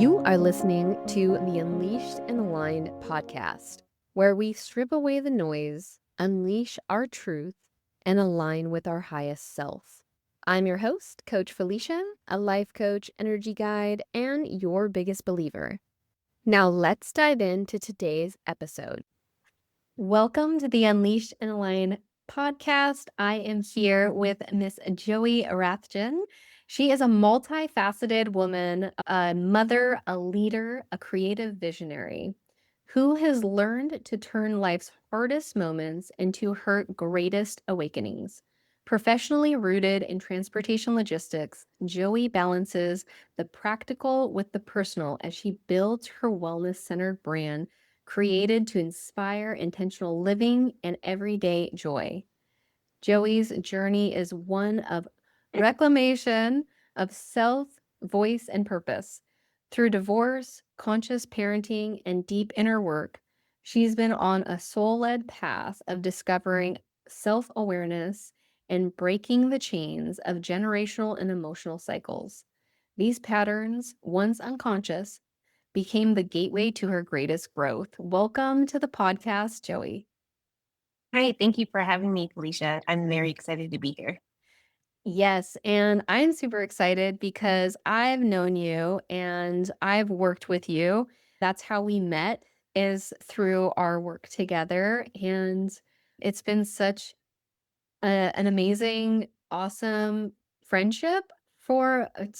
You are listening to the Unleashed and Aligned podcast, where we strip away the noise, unleash our truth, and align with our highest self. I'm your host, Coach Felicia, a life coach, energy guide, and your biggest believer. Now let's dive into today's episode. Welcome to the Unleashed and Aligned podcast. I am here with Miss Joei Rathjen. She is a multifaceted woman, a mother, a leader, a creative visionary who has learned to turn life's hardest moments into her greatest awakenings. Professionally rooted in transportation logistics, Joei balances the practical with the personal as she builds her wellness-centered brand created to inspire intentional living and everyday joy. Joei's journey is one of reclamation of self, voice, and purpose. Through divorce, conscious parenting, and deep inner work, she's been on a soul-led path of discovering self-awareness and breaking the chains of generational and emotional cycles. These patterns, once unconscious, became the gateway to her greatest growth. Welcome to the podcast, Joei. Hi, thank you for having me, Felicia. I'm very excited to be here. Yes, and I'm super excited because I've known you and I've worked with you. That's how we met, is through our work together. And it's been such an amazing, awesome friendship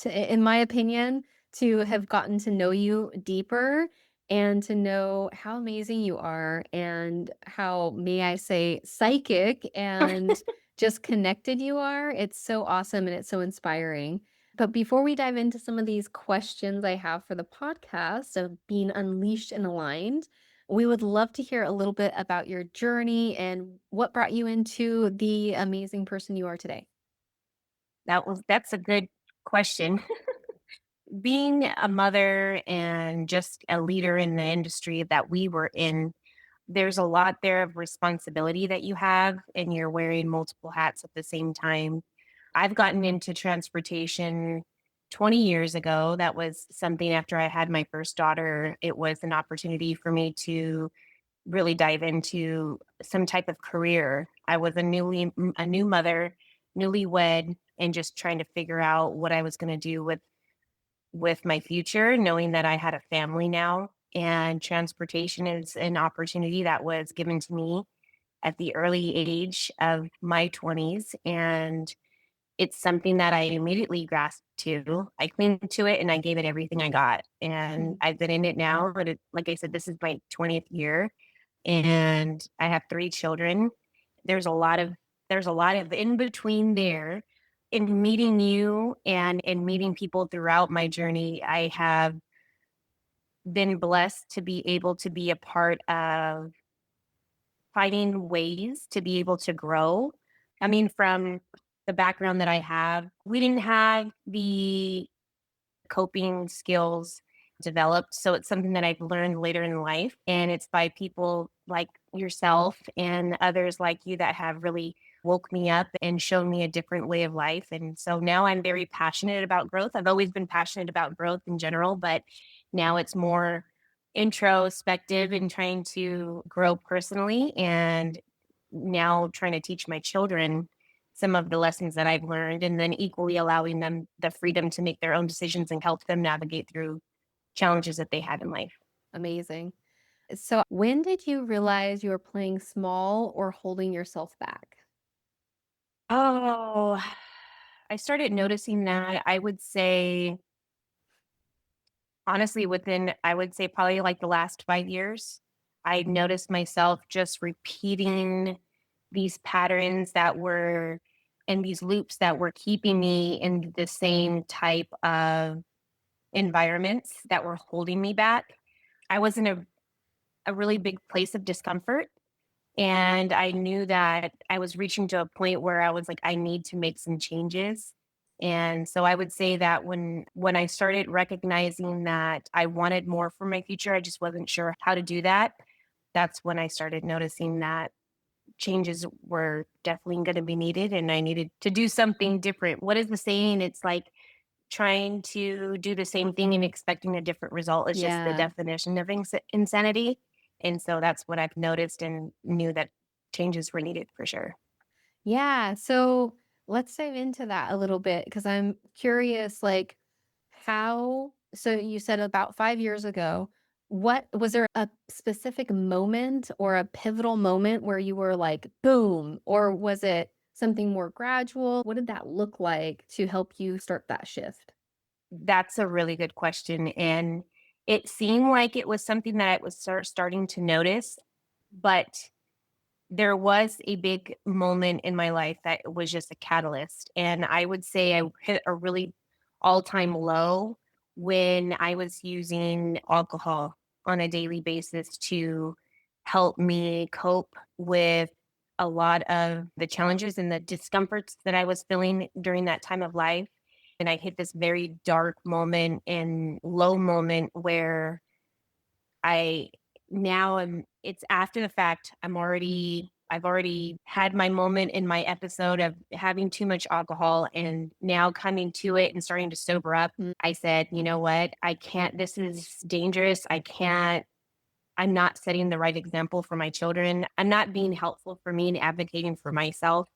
in my opinion, to have gotten to know you deeper and to know how amazing you are and how, may I say, psychic and just connected you are. It's so awesome and it's so inspiring. But before we dive into some of these questions I have for the podcast of being unleashed and aligned, we would love to hear a little bit about your journey and what brought you into the amazing person you are today. That's a good question. Being a mother and just a leader in the industry that we were in, there's a lot there of responsibility that you have, and you're wearing multiple hats at the same time. I've gotten into transportation 20 years ago. That was something after I had my first daughter. It was an opportunity for me to really dive into some type of career. I was a new mother, newlywed, and just trying to figure out what I was going to do with my future, knowing that I had a family now. And transportation is an opportunity that was given to me at the early age of my 20s. And it's something that I immediately grasped to. I clung to it and I gave it everything I got. And I've been in it now, but like I said, this is my 20th year and I have 3 children. There's a lot of in between there. In meeting you and in meeting people throughout my journey, I have been blessed to be able to be a part of finding ways to be able to grow. I mean, from the background that I have, we didn't have the coping skills developed. So it's something that I've learned later in life. And it's by people like yourself and others like you that have really woke me up and shown me a different way of life. And so now I'm very passionate about growth. I've always been passionate about growth in general, but now it's more introspective and trying to grow personally, and now trying to teach my children some of the lessons that I've learned, and then equally allowing them the freedom to make their own decisions and help them navigate through challenges that they have in life. Amazing. So, when did you realize you were playing small or holding yourself back? Oh, I started noticing that, I would say, honestly, within, I would say probably like the last 5 years. I noticed myself just repeating these patterns that were and these loops that were keeping me in the same type of environments that were holding me back. I was in a really big place of discomfort. And I knew that I was reaching to a point where I was like, I need to make some changes. And so I would say that when I started recognizing that I wanted more for my future, I just wasn't sure how to do that. That's when I started noticing that changes were definitely going to be needed and I needed to do something different. What is the saying? It's like trying to do the same thing and expecting a different result is just the Yeah. definition of insanity. And so that's what I've noticed and knew that changes were needed for sure. Yeah. So let's dive into that a little bit because I'm curious, like, how, so you said about 5 years ago, what was there a specific moment or a pivotal moment where you were like, boom, or was it something more gradual? What did that look like to help you start that shift? That's a really good question. And it seemed like it was something that I was starting to notice, but there was a big moment in my life that was just a catalyst, and I would say I hit a really all-time low when I was using alcohol on a daily basis to help me cope with a lot of the challenges and the discomforts that I was feeling during that time of life, and I hit this very dark moment and low moment where I now am it's after the fact. I've already had my moment in my episode of having too much alcohol and now coming to it and starting to sober up. Mm. I said, "You know what? I can't this is dangerous. I'm not setting the right example for my children. I'm not being helpful for me and advocating for myself,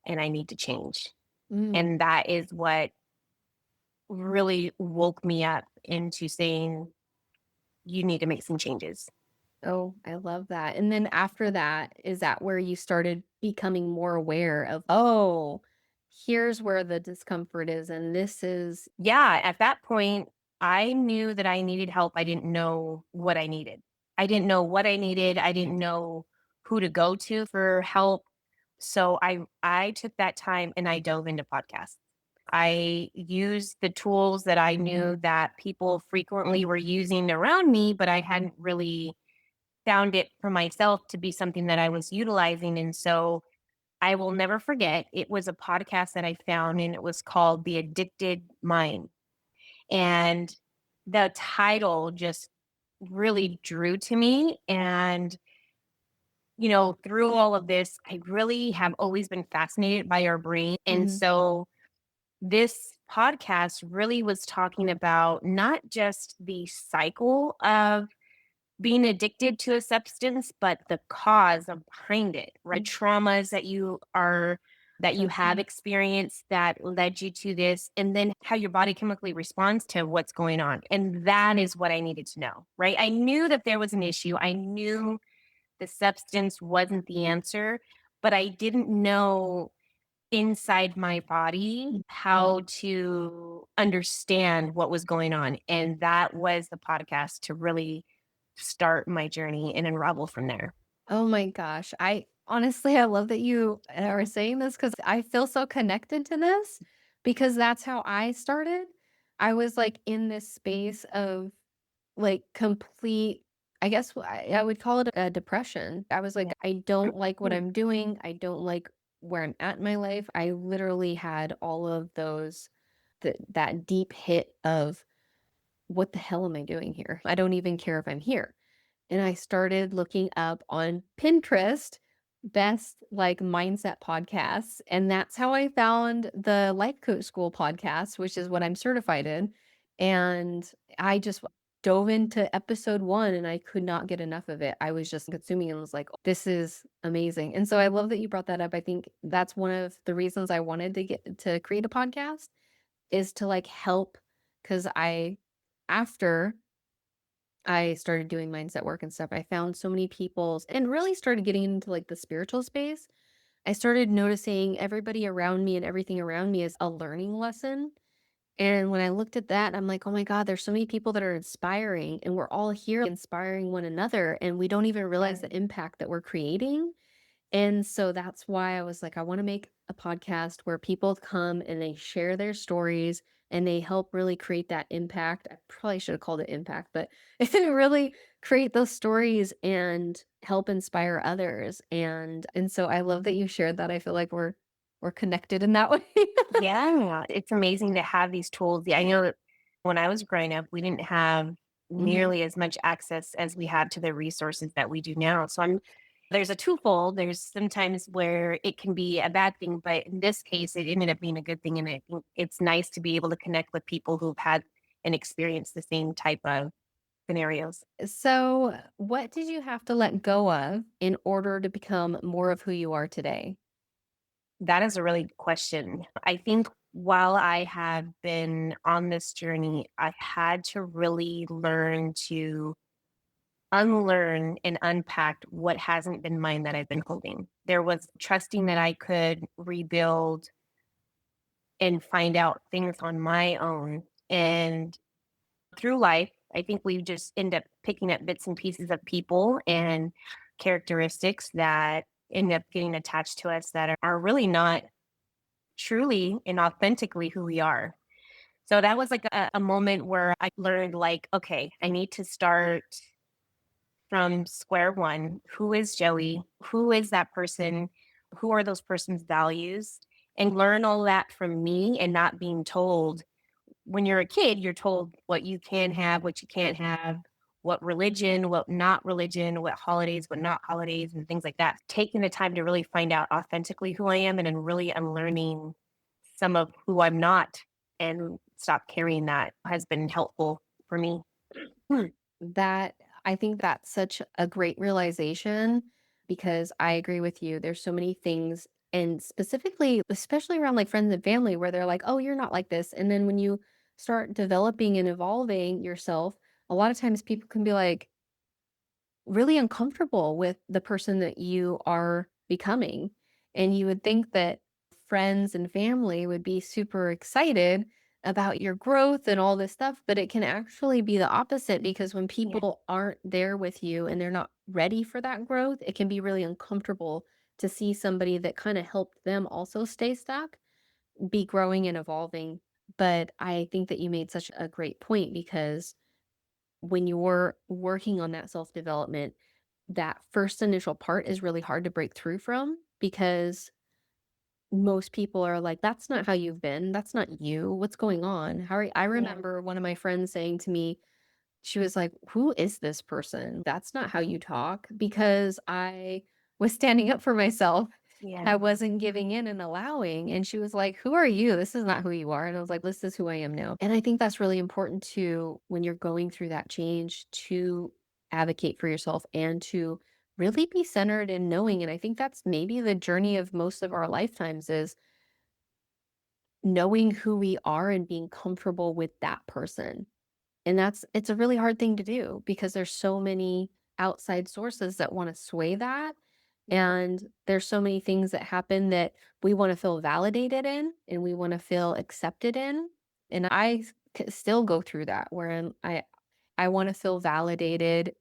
and I need to change." Mm. And that is what really woke me up into saying, "You need to make some changes." Oh, I love that. And then after that, is that where you started becoming more aware of, oh, here's where the discomfort is, and this is, Yeah, at that point, I knew that I needed help. I didn't know what I needed. I didn't know what I needed. I didn't know who to go to for help. So I took that time and I dove into podcasts. I used the tools that I knew that people frequently were using around me, but I hadn't really found it for myself to be something that I was utilizing. And so I will never forget, it was a podcast that I found and it was called The Addicted Mind, and the title just really drew to me. And, through all of this, I really have always been fascinated by our brain. And mhm, so this podcast really was talking about not just the cycle of being addicted to a substance, but the cause of behind it, right? Traumas that you have experienced that led you to this, and then how your body chemically responds to what's going on. And that is what I needed to know, right? I knew that there was an issue. I knew the substance wasn't the answer, but I didn't know inside my body how to understand what was going on. And that was the podcast to really start my journey and unravel from there. oh my gosh. I honestly, I love that you are saying this because I feel so connected to this because that's how I started. I was like in this space of like complete, I guess I would call it a depression. I was like, Yeah. I don't like what I'm doing. I don't like where I'm at in my life. I literally had all of those, that deep hit of what the hell am I doing here? I don't even care if I'm here. And I started looking up on Pinterest best like mindset podcasts. And that's how I found the Life Coach School podcast, which is what I'm certified in. And I just dove into episode 1 and I could not get enough of it. I was just consuming and was like, this is amazing. And so I love that you brought that up. I think that's one of the reasons I wanted to get to create a podcast is to like help because after I started doing mindset work and stuff, I found so many people's and really started getting into like the spiritual space. I started noticing everybody around me and everything around me is a learning lesson. And when I looked at that, I'm like, oh my God, there's so many people that are inspiring, and we're all here inspiring one another. And we don't even realize the impact that we're creating. And so that's why I was like, I want to make a podcast where people come and they share their stories and they help really create that impact. I probably should have called it impact, but really create those stories and help inspire others. And so I love that you shared that. I feel like we're connected in that way. Yeah, it's amazing to have these tools. Yeah, I know that when I was growing up, we didn't have Mhm. nearly as much access as we have to the resources that we do now. So There's a twofold. There's sometimes where it can be a bad thing, but in this case, it ended up being a good thing. And I think it's nice to be able to connect with people who've had and experienced the same type of scenarios. So, what did you have to let go of in order to become more of who you are today? That is a really good question. I think while I have been on this journey, I had to really learn to unlearn and unpack what hasn't been mine that I've been holding. There was trusting that I could rebuild and find out things on my own. And through life, I think we just end up picking up bits and pieces of people and characteristics that end up getting attached to us that are really not truly and authentically who we are. So that was like a moment where I learned, like, okay, I need to start from square one. Who is Joey? Who is that person? Who are those person's values? And learn all that from me and not being told. When you're a kid, you're told what you can have, what you can't have, what religion, what not religion, what holidays, what not holidays, and things like that. Taking the time to really find out authentically who I am and then really unlearning some of who I'm not and stop carrying that has been helpful for me. Hmm. That I think that's such a great realization because I agree with you. There's so many things, and specifically, especially around like friends and family, where they're like, oh, you're not like this. And then when you start developing and evolving yourself, a lot of times people can be like, really uncomfortable with the person that you are becoming. And you would think that friends and family would be super excited about your growth and all this stuff, but it can actually be the opposite because when Yeah. people aren't there with you and they're not ready for that growth, it can be really uncomfortable to see somebody that kind of helped them also stay stuck be growing and evolving. But I think that you made such a great point because when you're working on that self development, that first initial part is really hard to break through from because most people are like, that's not how you've been. That's not you. What's going on? I Yeah. remember one of my friends saying to me, she was like, "Who is this person? That's not how you talk." Because I was standing up for myself. Yeah. I wasn't giving in and allowing. And she was like, "Who are you? This is not who you are." And I was like, "This is who I am now." And I think that's really important to when you're going through that change to advocate for yourself and to really be centered in knowing. And I think that's maybe the journey of most of our lifetimes is knowing who we are and being comfortable with that person. And it's a really hard thing to do because there's so many outside sources that wanna sway that, Yeah. and there's so many things that happen that we wanna feel validated in, and we wanna feel accepted in, and still go through that where I wanna feel validated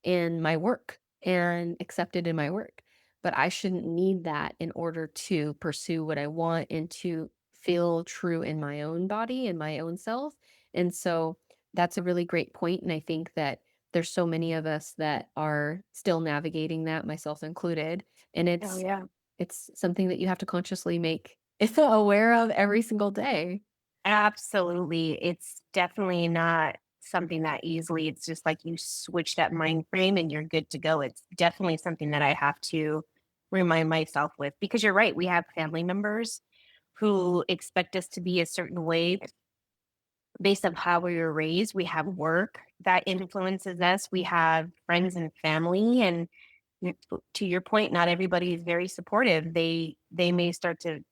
in my work and accepted in my work. But I shouldn't need that in order to pursue what I want and to feel true in my own body and my own self. And so that's a really great point. And I think that there's so many of us that are still navigating that, myself included. And Oh, it's yeah. it's something that you have to consciously make aware of every single day. Absolutely. It's definitely not something that easily. It's just like you switch that mind frame and you're good to go. It's definitely something that I have to remind myself with because you're right. We have family members who expect us to be a certain way based on how we were raised. We have work that influences us. We have friends and family. And to your point, not everybody is very supportive. They may start to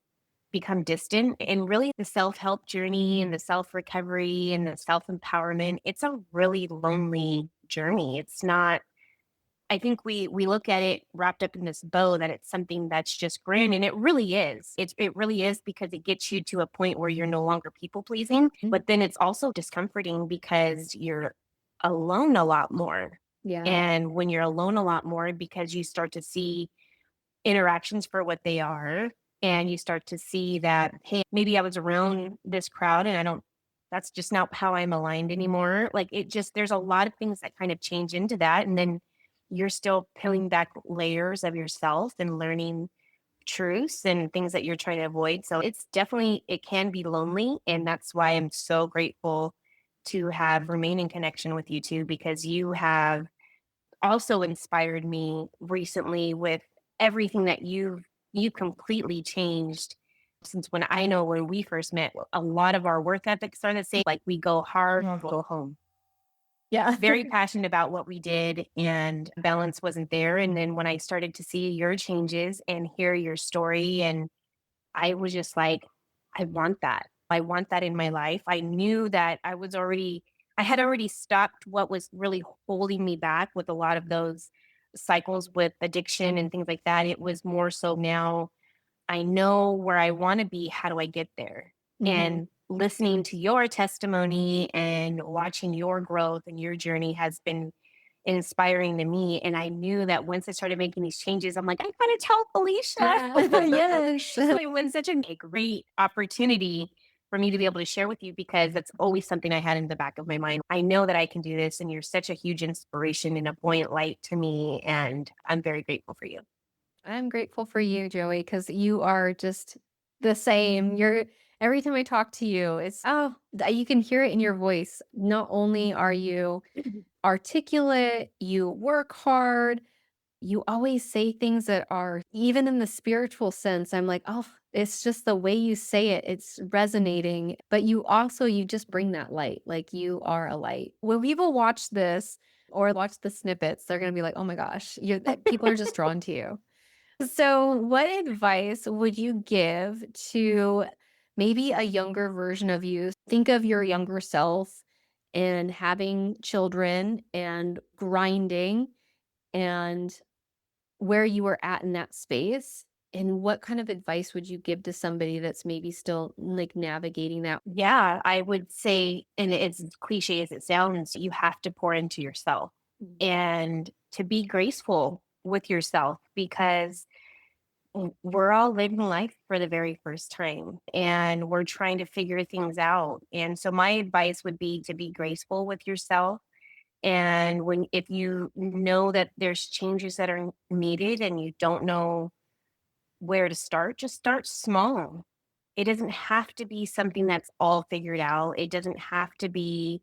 become distant. And really, the self help journey and the self recovery and the self empowerment, it's a really lonely journey. It's not. I think we look at it wrapped up in this bow that it's something that's just grand, and it really is. It really is because it gets you to a point where you're no longer people pleasing, but then it's also discomforting because you're alone a lot more. Yeah. And when you're alone a lot more, because you start to see interactions for what they are. And you start to see that, hey, maybe I was around this crowd and I don't, that's just not how I'm aligned anymore. Like it just, there's a lot of things that kind of change into that. And then you're still peeling back layers of yourself and learning truths and things that you're trying to avoid. So it's definitely, it can be lonely. And that's why I'm so grateful to have remain in connection with you too, because you have also inspired me recently with everything that you completely changed since when I know when we first met, a lot of our work ethics are the same. Like we go hard, go home. Yeah. Very passionate about what we did, and balance wasn't there. And then when I started to see your changes and hear your story, and I was just like, I want that. I want that in my life. I knew that I had already stopped what was really holding me back with a lot of those cycles with addiction and things like that. It was more so now I know where I want to be. How do I get there? Mhm. And listening to your testimony and watching your growth and your journey has been inspiring to me. And I knew that once I started making these changes, I'm like, I gotta tell Felicia. Yes. So it was such a great opportunity for me to be able to share with you because that's always something I had in the back of my mind. I know that I can do this, and you're such a huge inspiration and a buoyant light to me. And I'm very grateful for you. I'm grateful for you, Joey, because you are just the same. You're every time I talk to you, it's you can hear it in your voice. Not only are you articulate, you work hard, you always say things that are even in the spiritual sense. I'm like, oh, it's just the way you say it. It's resonating. But you just bring that light. Like you are a light. When people watch this or watch the snippets, they're gonna be like, oh my gosh, people are just drawn to you. So, what advice would you give to maybe a younger version of you? Think of your younger self and having children and grinding and where you were at in that space. And what kind of advice would you give to somebody that's maybe still like navigating that? Yeah, I would say, and it's as cliche as it sounds, you have to pour into yourself Mm. and to be graceful with yourself because we're all living life for the very first time and we're trying to figure things out. And so my advice would be to be graceful with yourself. And if you know that there's changes that are needed and you don't know where to start, just start small. It doesn't have to be something that's all figured out. It doesn't have to be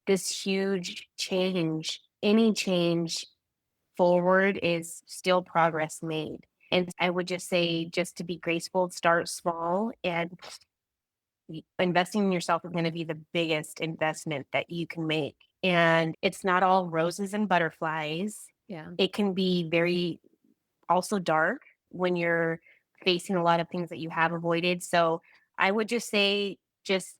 this huge change. Any change forward is still progress made. And I would just say, just to be graceful, start small, and investing in yourself is going to be the biggest investment that you can make. And it's not all roses and butterflies. Yeah. It can be very also dark when you're facing a lot of things that you have avoided. So I would just say, just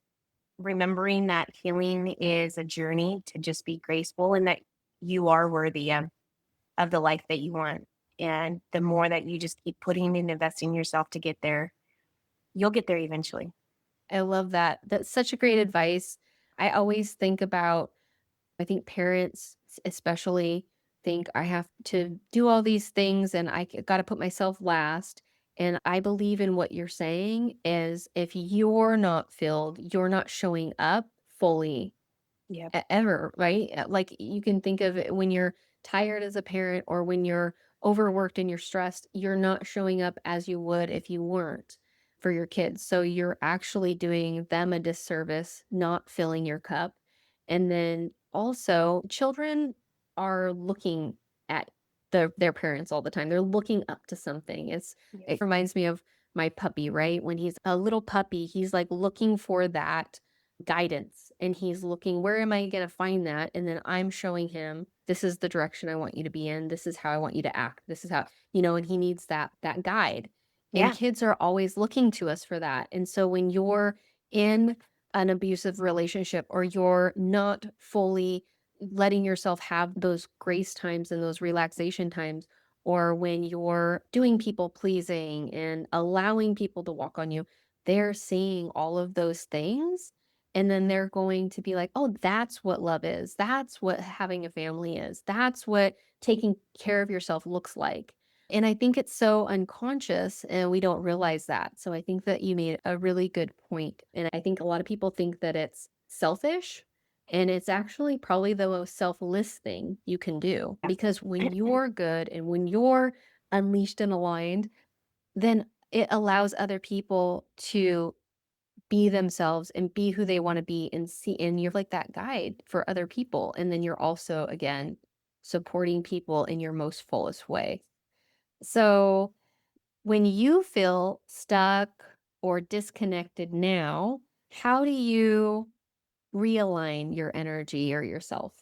remembering that healing is a journey, to just be graceful and that you are worthy of the life that you want. And the more that you just keep putting and investing in yourself to get there, you'll get there eventually. I love that. That's such a great advice. I always think about I think parents especially think I have to do all these things and got to put myself last. And I believe in what you're saying is if you're not filled, you're not showing up fully Yep. ever, right? Like you can think of it when you're tired as a parent or when you're overworked and you're stressed, you're not showing up as you would if you weren't for your kids. So you're actually doing them a disservice, not filling your cup. And then also, children are looking at their parents all the time. They're looking up to something. Yep. It reminds me of my puppy, right? When he's a little puppy, he's like looking for that guidance and he's looking, where am I going to find that? And then I'm showing him, this is the direction I want you to be in. This is how I want you to act. This is how, and he needs that guide. And Yeah. kids are always looking to us for that. And so when you're in an abusive relationship or you're not fully letting yourself have those grace times and those relaxation times, or when you're doing people pleasing and allowing people to walk on you, they're seeing all of those things and then they're going to be like, "Oh, that's what love is. That's what having a family is. That's what taking care of yourself looks like." And I think it's so unconscious and we don't realize that. So I think that you made a really good point. And I think a lot of people think that it's selfish and it's actually probably the most selfless thing you can do because when you're good and when you're unleashed and aligned, then it allows other people to be themselves and be who they wanna be and you're like that guide for other people, and then you're also, again, supporting people in your most fullest way. So, when you feel stuck or disconnected now, how do you realign your energy or yourself?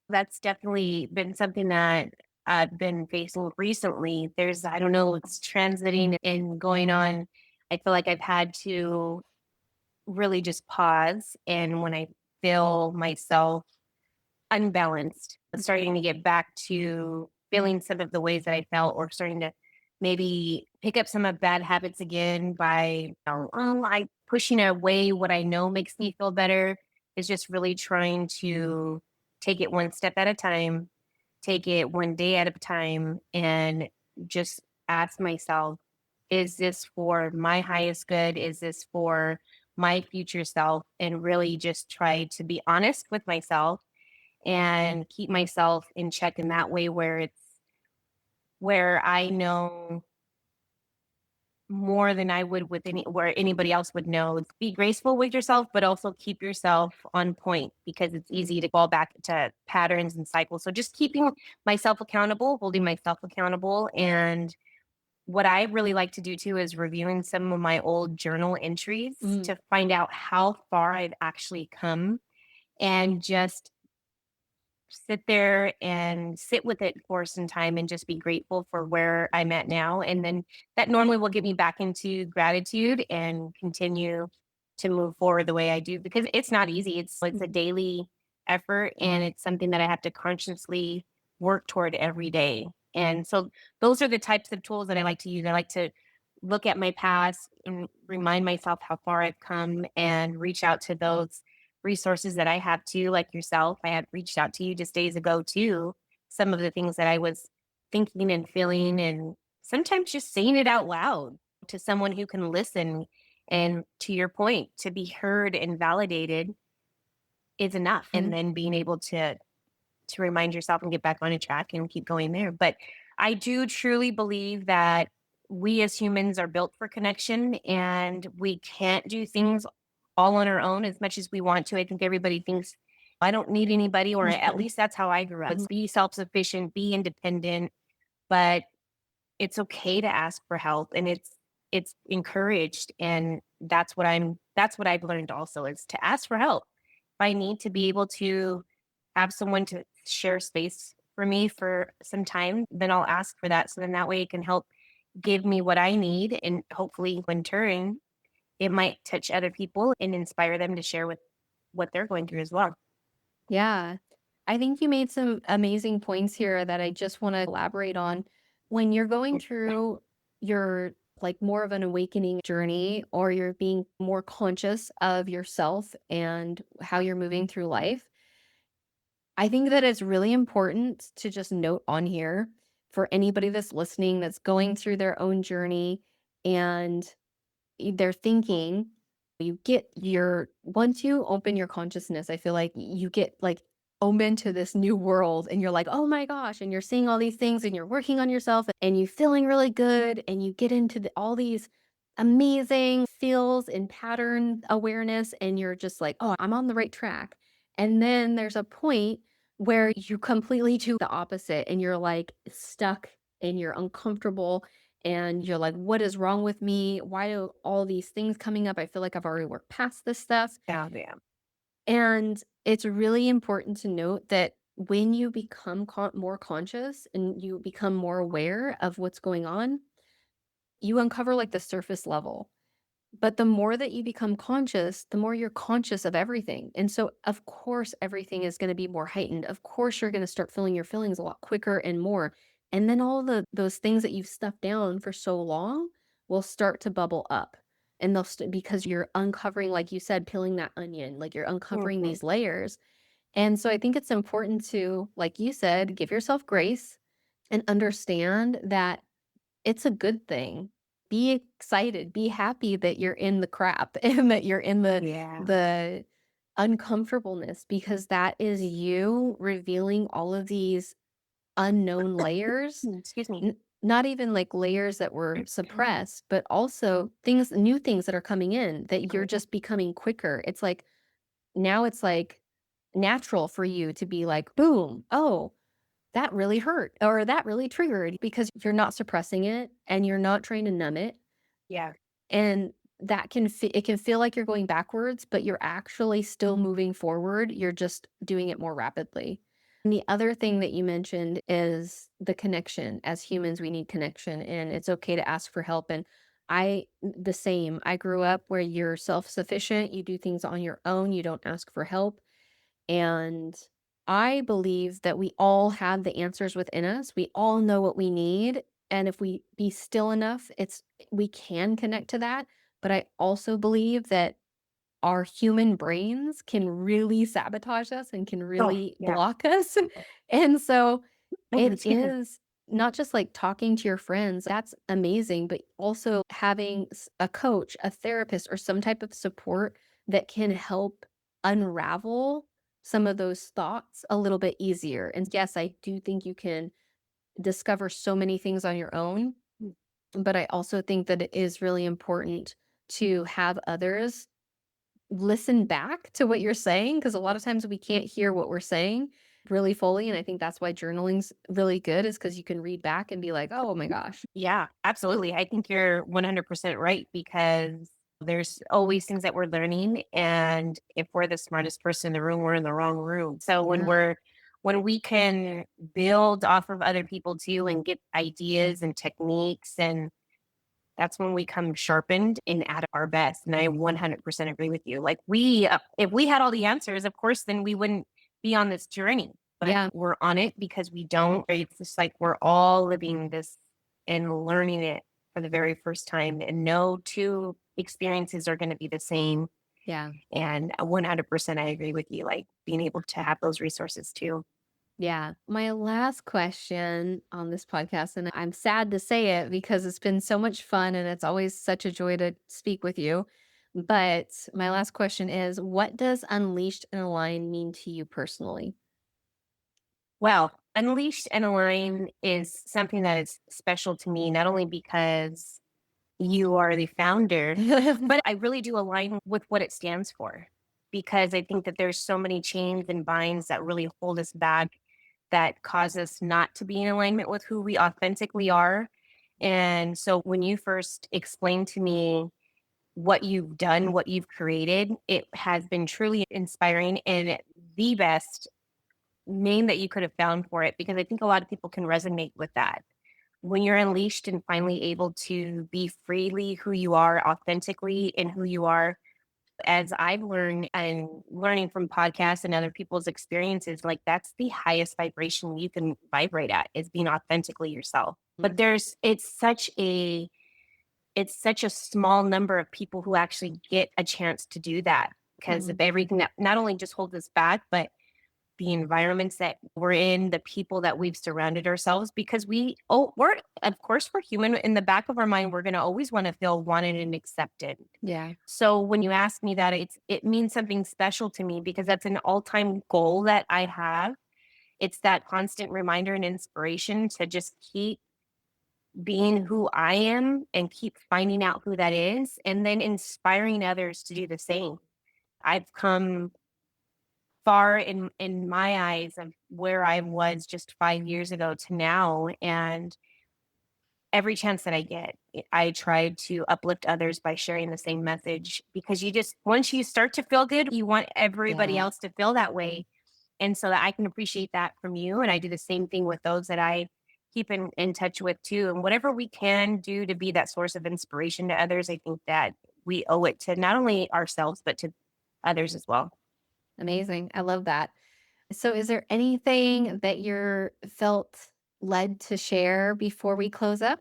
That's definitely been something that I've been facing recently. I don't know, it's transiting and going on. I feel like I've had to really just pause. And when I feel myself unbalanced, starting to get back to feeling some of the ways that I felt, or starting to maybe pick up some of bad habits again by like pushing away what I know makes me feel better, is just really trying to take it one step at a time, take it one day at a time, and just ask myself, is this for my highest good? Is this for my future self? And really just try to be honest with myself and keep myself in check in that way, where I know more than I would with where anybody else would know. Be graceful with yourself, but also keep yourself on point, because it's easy to fall back to patterns and cycles. So just keeping myself accountable, holding myself accountable. And what I really like to do too is reviewing some of my old journal entries Mm, to find out how far I've actually come, and just sit there and sit with it for some time and just be grateful for where I'm at now. And then that normally will get me back into gratitude and continue to move forward the way I do, because it's not easy. It's a daily effort, and it's something that I have to consciously work toward every day. And so those are the types of tools that I like to use. I like to look at my past and remind myself how far I've come, and reach out to those resources that I have too, like yourself. I had reached out to you just days ago too. Some of the things that I was thinking and feeling, and sometimes just saying it out loud to someone who can listen. And to your point, to be heard and validated is enough. And then being able to remind yourself and get back on a track and keep going there. But I do truly believe that we as humans are built for connection, and we can't do things all on our own as much as we want to. I think everybody thinks, I don't need anybody, or at least that's how I grew up. It's be self sufficient, be independent, but it's okay to ask for help, and it's encouraged. And that's what I've learned also, is to ask for help. If I need to be able to have someone to share space for me for some time, then I'll ask for that. So then that way it can help give me what I need. And hopefully, in turn, it might touch other people and inspire them to share with what they're going through as well. yeah. I think you made some amazing points here that I just want to elaborate on. When you're going through your like more of an awakening journey, or you're being more conscious of yourself and how you're moving through life, I think that it's really important to just note on here for anybody that's listening that's going through their own journey, and they're thinking, you get your once you open your consciousness, I feel like you get like open to this new world, and you're like, oh my gosh, and you're seeing all these things, and you're working on yourself, and you feeling really good, and you get into all these amazing feels and pattern awareness, and you're just like, oh, I'm on the right track. And then there's a point where you completely do the opposite, and you're like stuck, and you're uncomfortable, and you're like, what is wrong with me? Why do all these things coming up? I feel like I've already worked past this stuff. Yeah, yeah. And it's really important to note that when you become more conscious and you become more aware of what's going on, you uncover like the surface level. But the more that you become conscious, the more you're conscious of everything. And so, of course, everything is going to be more heightened. Of course, you're going to start feeling your feelings a lot quicker and more. And then all those things that you've stuffed down for so long will start to bubble up. And because you're uncovering, like you said, peeling that onion, like you're uncovering Mhm. these layers. And so I think it's important to, like you said, give yourself grace and understand that it's a good thing. Be excited, be happy that you're in the crap and that you're in Yeah. the uncomfortableness, because that is you revealing all of these unknown layers. Excuse me. Not even like layers that were suppressed, but also things new things that are coming in that you're just becoming quicker. It's like now it's like natural for you to be like, boom, oh, that really hurt or that really triggered because you're not suppressing it and you're not trying to numb it. Yeah. And it can feel like you're going backwards, but you're actually still moving forward. You're just doing it more rapidly. And the other thing that you mentioned is the connection. As humans, we need connection and it's okay to ask for help. And the same. I grew up where you're self sufficient, you do things on your own, you don't ask for help. And I believe that we all have the answers within us. We all know what we need. And if we be still enough, we can connect to that. But I also believe that our human brains can really sabotage us and can Oh, really yeah. block us. And so it Excuse me. is not just like talking to your friends, that's amazing, but also having a coach, a therapist, or some type of support that can help unravel some of those thoughts a little bit easier. And yes, I do think you can discover so many things on your own, but I also think that it is really important to have others listen back to what you're saying because a lot of times we can't hear what we're saying really fully, and I think that's why journaling's really good is because you can read back and be like, "Oh my gosh." Yeah, absolutely. I think you're 100% right because there's always things that we're learning. And if we're the smartest person in the room, we're in the wrong room. So Yeah. when we can build off of other people too and get ideas and techniques, and that's when we come sharpened and at our best. And I 100% agree with you. Like if we had all the answers, of course, then we wouldn't be on this journey. But Yeah. we're on it because we don't. It's just like we're all living this and learning it for the very first time. And no two experiences are going to be the same. Yeah. And 100% I agree with you. Like being able to have those resources too. Yeah. My last question on this podcast, and I'm sad to say it because it's been so much fun and it's always such a joy to speak with you. But my last question is, what does unleashed and aligned mean to you personally? Well, Unleashed and Align is something that is special to me, not only because you are the founder, but I really do align with what it stands for because I think that there's so many chains and binds that really hold us back that cause us not to be in alignment with who we authentically are. And so when you first explained to me what you've done, what you've created, it has been truly inspiring and the best name that you could have found for it because I think a lot of people can resonate with that. When you're unleashed and finally able to be freely who you are, authentically in who you are, as I've learned and learning from podcasts and other people's experiences, like that's the highest vibration you can vibrate at is being authentically yourself. But it's such a small number of people who actually get a chance to do that because of Mhm. everything that not only just holds us back, but the environments that we're in, the people that we've surrounded ourselves because we're of course we're human. In the back of our mind, we're gonna always want to feel wanted and accepted. Yeah. So when you ask me that, it means something special to me because that's an all-time goal that I have. It's that constant reminder and inspiration to just keep being who I am and keep finding out who that is and then inspiring others to do the same. I've come far in my eyes of where I was just 5 years ago to now, and every chance that I get, I try to uplift others by sharing the same message because you just once you start to feel good, you want everybody Yeah. else to feel that way, and so that I can appreciate that from you, and I do the same thing with those that I keep in touch with too, and whatever we can do to be that source of inspiration to others, I think that we owe it to not only ourselves, but to others as well. Amazing. I love that. So is there anything that you're felt led to share before we close up?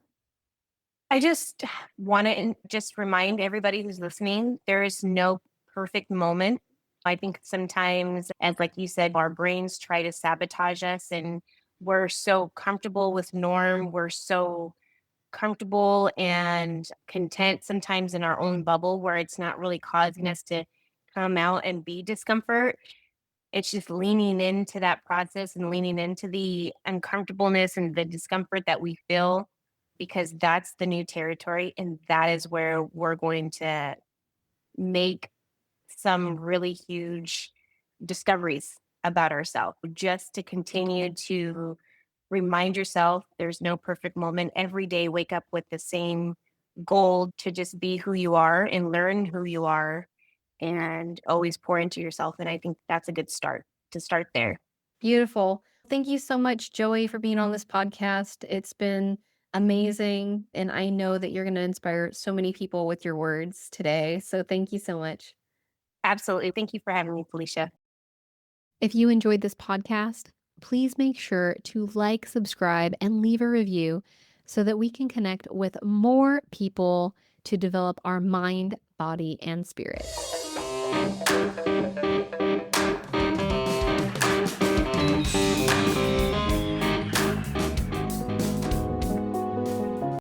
I just want to just remind everybody who's listening there is no perfect moment. I think sometimes, as like you said, our brains try to sabotage us and we're so comfortable with norm. We're so comfortable and content sometimes in our own bubble where it's not really causing us to come out and be discomfort. It's just leaning into that process and leaning into the uncomfortableness and the discomfort that we feel because that's the new territory. And that is where we're going to make some really huge discoveries about ourselves just to continue to remind yourself there's no perfect moment. Every day, wake up with the same goal to just be who you are and learn who you are and always pour into yourself. And I think that's a good start to start there. Beautiful. Thank you so much, Joey, for being on this podcast. It's been amazing. And I know that you're going to inspire so many people with your words today. So thank you so much. Absolutely. Thank you for having me, Felicia. If you enjoyed this podcast, please make sure to like, subscribe, and leave a review so that we can connect with more people to develop our mind, body, and spirit.